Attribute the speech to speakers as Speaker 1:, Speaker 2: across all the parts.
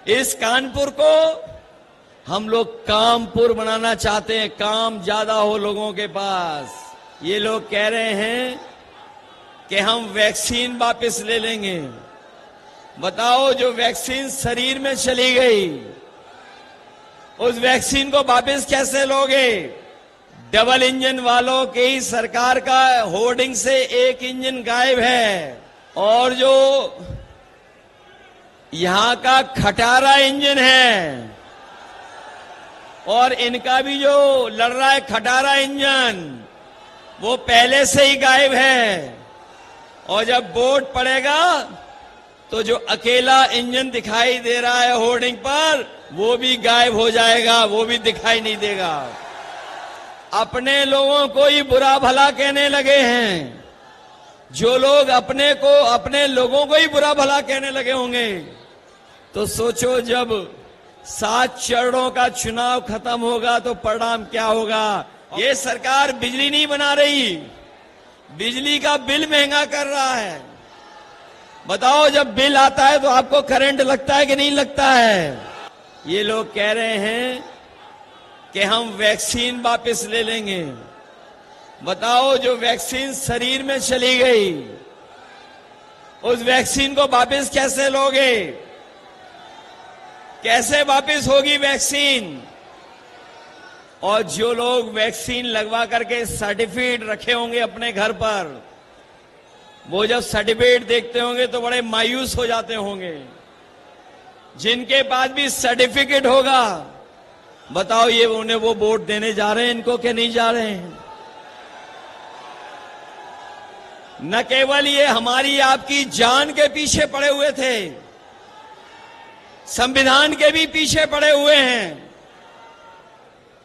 Speaker 1: इस कानपुर को हम लोग कामपुर बनाना चाहते हैं। काम ज्यादा हो लोगों के पास। ये लोग कह रहे हैं कि हम वैक्सीन वापस ले लेंगे। बताओ, जो वैक्सीन शरीर में चली गई, उस वैक्सीन को वापस कैसे लोगे? डबल इंजन वालों की ही सरकार का होर्डिंग से एक इंजन गायब है, और जो यहां का खटारा इंजन है, और इनका भी जो लड़ रहा है खटारा इंजन, वो पहले से ही गायब है। और जब वोट पड़ेगा तो जो अकेला इंजन दिखाई दे रहा है होर्डिंग पर, वो भी गायब हो जाएगा, वो भी दिखाई नहीं देगा। अपने लोगों को ही बुरा भला कहने लगे हैं। जो लोग अपने लोगों को ही बुरा भला कहने लगे होंगे, तो सोचो जब 7 चरणों का चुनाव खत्म होगा तो परिणाम क्या होगा। ये सरकार बिजली नहीं बना रही, बिजली का बिल महंगा कर रहा है। बताओ, जब बिल आता है तो आपको करंट लगता है कि नहीं लगता है? ये लोग कह रहे हैं कि हम वैक्सीन वापस ले लेंगे। बताओ, जो वैक्सीन शरीर में चली गई, उस वैक्सीन को वापस कैसे लोगे? कैसे वापस होगी वैक्सीन? और जो लोग वैक्सीन लगवा करके सर्टिफिकेट रखे होंगे अपने घर पर, वो जब सर्टिफिकेट देखते होंगे तो बड़े मायूस हो जाते होंगे। जिनके पास भी सर्टिफिकेट होगा, बताओ ये उन्हें वो वोट देने जा रहे हैं इनको कि नहीं जा रहे हैं? न केवल ये हमारी आपकी जान के पीछे पड़े हुए थे, संविधान के भी पीछे पड़े हुए हैं।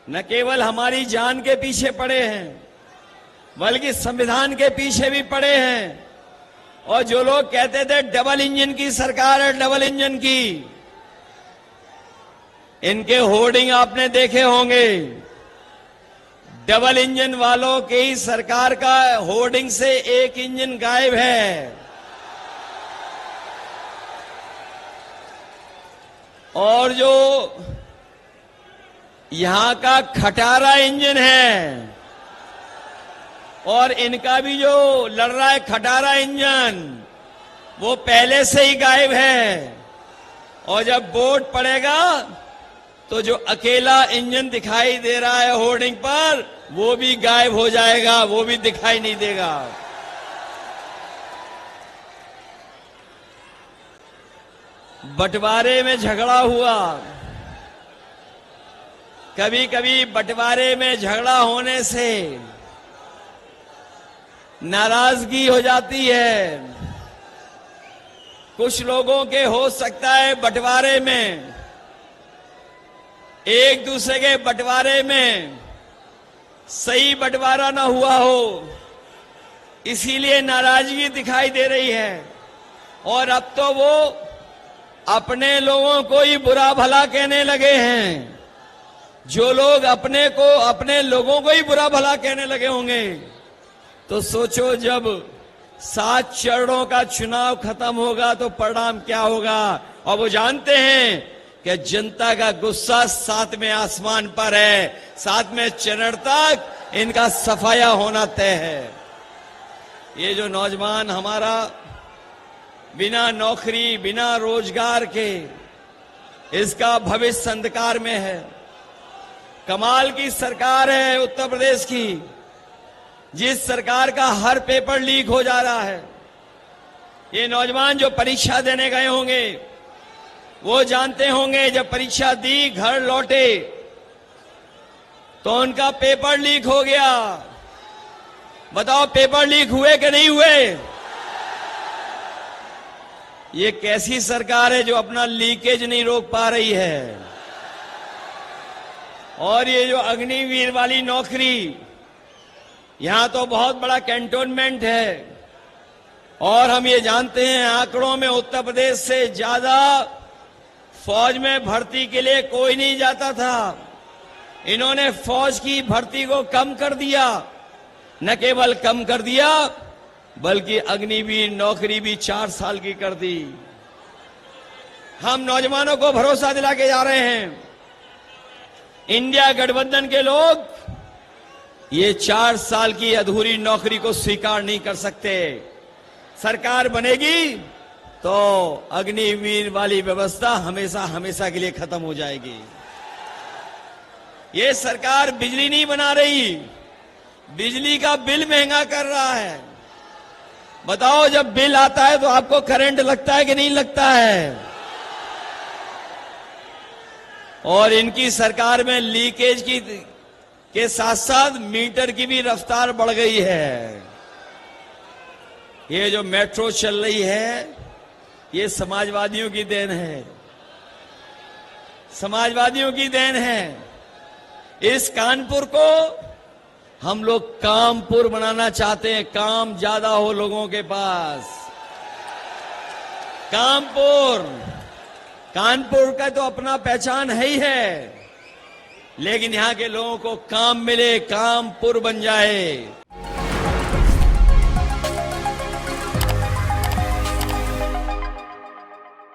Speaker 1: न केवल हमारी जान के पीछे पड़े हैं, बल्कि संविधान के पीछे भी पड़े हैं। और जो लोग कहते थे डबल इंजन की सरकार है, डबल इंजन की, इनके होर्डिंग आपने देखे होंगे। डबल इंजन वालों की ही सरकार का होर्डिंग से एक इंजन गायब है, और जो यहां का खटारा इंजन है, और इनका भी जो लड़ रहा है खटारा इंजन, वो पहले से ही गायब है। और जब वोट पड़ेगा तो जो अकेला इंजन दिखाई दे रहा है होर्डिंग पर, वो भी गायब हो जाएगा, वो भी दिखाई नहीं देगा। बंटवारे में झगड़ा हुआ, कभी कभी बंटवारे में झगड़ा होने से नाराजगी हो जाती है। कुछ लोगों के हो सकता है बंटवारे में, एक दूसरे के बंटवारे में सही बंटवारा ना हुआ हो, इसीलिए नाराजगी दिखाई दे रही है। और अब तो वो अपने लोगों को ही बुरा भला कहने लगे हैं। जो लोग अपने लोगों को ही बुरा भला कहने लगे होंगे, तो सोचो जब 7 चरणों का चुनाव खत्म होगा तो परिणाम क्या होगा। और वो जानते हैं कि जनता का गुस्सा 7वें आसमान पर है, 7वें चरण तक इनका सफाया होना तय है। ये जो नौजवान हमारा बिना नौकरी, बिना रोजगार के, इसका भविष्य अंधकार में है। कमाल की सरकार है उत्तर प्रदेश की, जिस सरकार का हर पेपर लीक हो जा रहा है। ये नौजवान जो परीक्षा देने गए होंगे, वो जानते होंगे जब परीक्षा दी, घर लौटे तो उनका पेपर लीक हो गया। बताओ, पेपर लीक हुए कि नहीं हुए? ये कैसी सरकार है जो अपना लीकेज नहीं रोक पा रही है? और ये जो अग्निवीर वाली नौकरी, यहां तो बहुत बड़ा कैंटोनमेंट है, और हम ये जानते हैं आंकड़ों में उत्तर प्रदेश से ज्यादा फौज में भर्ती के लिए कोई नहीं जाता था। इन्होंने फौज की भर्ती को कम कर दिया। न केवल कम कर दिया, बल्कि अग्निवीर नौकरी भी 4 साल की कर दी। हम नौजवानों को भरोसा दिला के जा रहे हैं। इंडिया गठबंधन के लोग ये 4 साल की अधूरी नौकरी को स्वीकार नहीं कर सकते। सरकार बनेगी तो अग्निवीर वाली व्यवस्था हमेशा हमेशा के लिए खत्म हो जाएगी। ये सरकार बिजली नहीं बना रही, बिजली का बिल महंगा कर रहा है। बताओ, जब बिल आता है तो आपको करंट लगता है कि नहीं लगता है? और इनकी सरकार में लीकेज के साथ साथ मीटर की भी रफ्तार बढ़ गई है। ये जो मेट्रो चल रही है, ये समाजवादियों की देन है, समाजवादियों की देन है। इस कानपुर को हम लोग कामपुर बनाना चाहते हैं। काम ज्यादा हो लोगों के पास। कानपुर का तो अपना पहचान है ही है, लेकिन यहां के लोगों को काम मिले, कामपुर बन जाए।